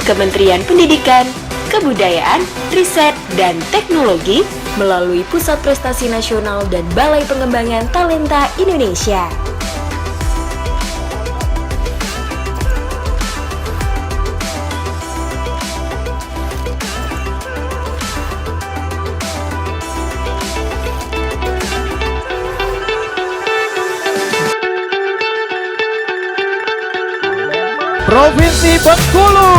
Kementerian Pendidikan, Kebudayaan, Riset, dan Teknologi melalui Pusat Prestasi Nasional dan Balai Pengembangan Talenta Indonesia. Provinsi Bengkulu.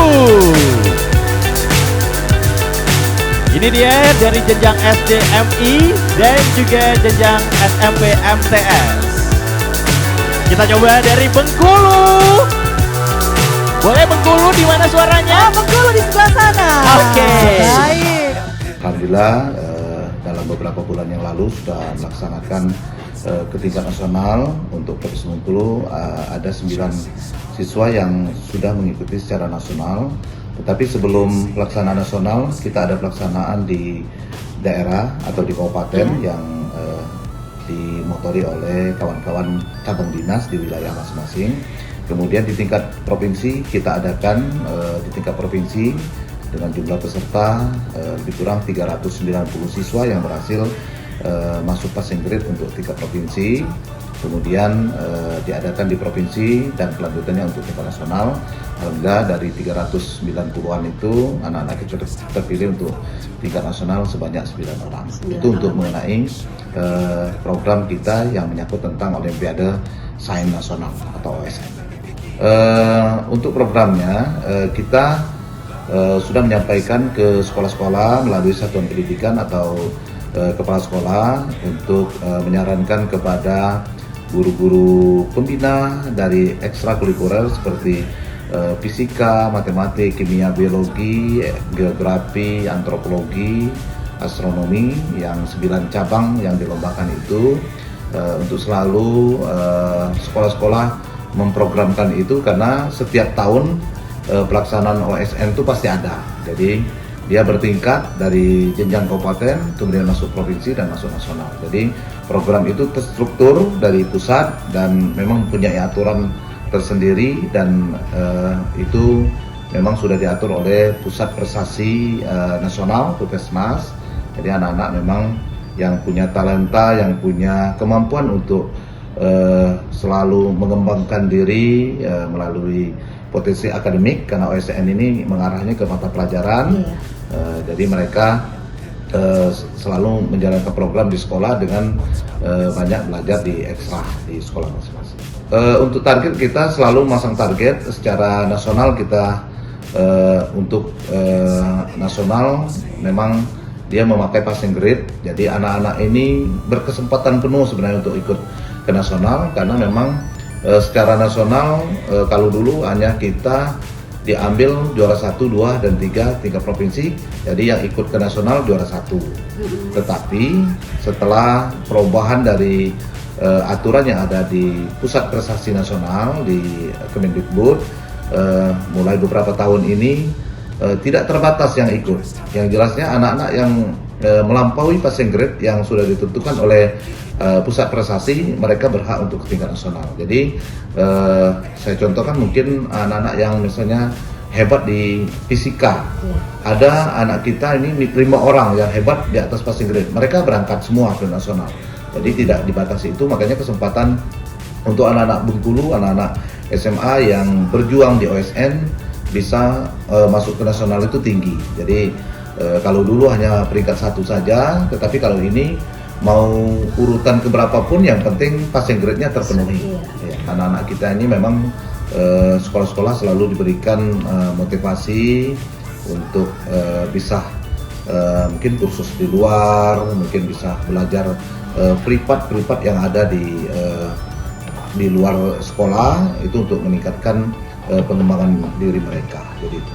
Ini dia dari jenjang SDMI dan juga jenjang SMP MTS. Kita coba dari Bengkulu. Boleh Bengkulu di mana suaranya? Bengkulu di sebelah sana. Oke. Baik. Alhamdulillah dalam beberapa bulan yang lalu sudah melaksanakan ke tingkat nasional untuk Provinsi Bengkulu. Ada 9 siswa yang sudah mengikuti secara nasional. Tetapi sebelum pelaksanaan nasional, kita ada pelaksanaan di daerah atau di kabupaten yang dimotori oleh kawan-kawan cabang dinas di wilayah masing-masing. Kemudian di tingkat provinsi kita adakan di tingkat provinsi dengan jumlah peserta lebih kurang 390 siswa yang berhasil masuk passing grade untuk tingkat provinsi. Kemudian diadakan di provinsi dan kelanjutannya untuk tingkat nasional. Alhamdulillah dari 390-an itu anak-anak kita terpilih untuk tingkat nasional sebanyak 9 orang. Itu untuk mengenai program kita yang menyangkut tentang Olimpiade Sains Nasional atau OSN. Untuk programnya kita sudah menyampaikan ke sekolah-sekolah melalui satuan pendidikan atau kepala sekolah untuk menyarankan kepada guru-guru pembina dari ekstrakurikuler seperti fisika, matematik, kimia, biologi, geografi, antropologi, astronomi yang 9 cabang yang dilombakan itu untuk selalu sekolah-sekolah memprogramkan itu karena setiap tahun pelaksanaan OSN itu pasti ada. Jadi dia bertingkat dari jenjang kabupaten, kemudian masuk provinsi dan masuk nasional. Jadi program itu terstruktur dari pusat dan memang punya aturan tersendiri dan itu memang sudah diatur oleh Pusat Prestasi Nasional Puskesmas. Jadi anak-anak memang yang punya talenta, yang punya kemampuan untuk selalu mengembangkan diri melalui potensi akademik karena OSN ini mengarahnya ke mata pelajaran. Jadi mereka selalu menjalankan program di sekolah dengan banyak belajar di ekstra di sekolah masing-masing. Untuk target kita selalu masang target secara nasional kita untuk nasional memang dia memakai passing grade. Jadi anak-anak ini berkesempatan penuh sebenarnya untuk ikut ke nasional karena memang secara nasional kalau dulu hanya kita diambil juara 1, 2, dan 3 tingkat provinsi. Jadi yang ikut ke nasional juara 1. Tetapi setelah perubahan dari aturan yang ada di Pusat Prestasi Nasional di Kemendikbud, mulai beberapa tahun ini tidak terbatas yang ikut. Yang jelasnya anak-anak yang melampaui passing grade yang sudah ditentukan oleh Pusat Prestasi, mereka berhak untuk ke tingkat nasional. Jadi saya contohkan mungkin anak-anak yang misalnya hebat di fisika. Ada anak kita ini 5 orang yang hebat di atas passing grade. Mereka berangkat semua ke nasional. Jadi tidak dibatasi itu, makanya kesempatan untuk anak-anak Bengkulu, anak-anak SMA yang berjuang di OSN bisa masuk ke nasional itu tinggi. Jadi kalau dulu hanya peringkat 1 saja, tetapi kalau ini mau urutan keberapapun yang penting passing grade-nya terpenuhi. Anak-anak kita ini memang sekolah-sekolah selalu diberikan motivasi untuk bisa mungkin kursus di luar, mungkin bisa belajar privat yang ada di luar sekolah itu untuk meningkatkan pengembangan diri mereka. Jadi itu.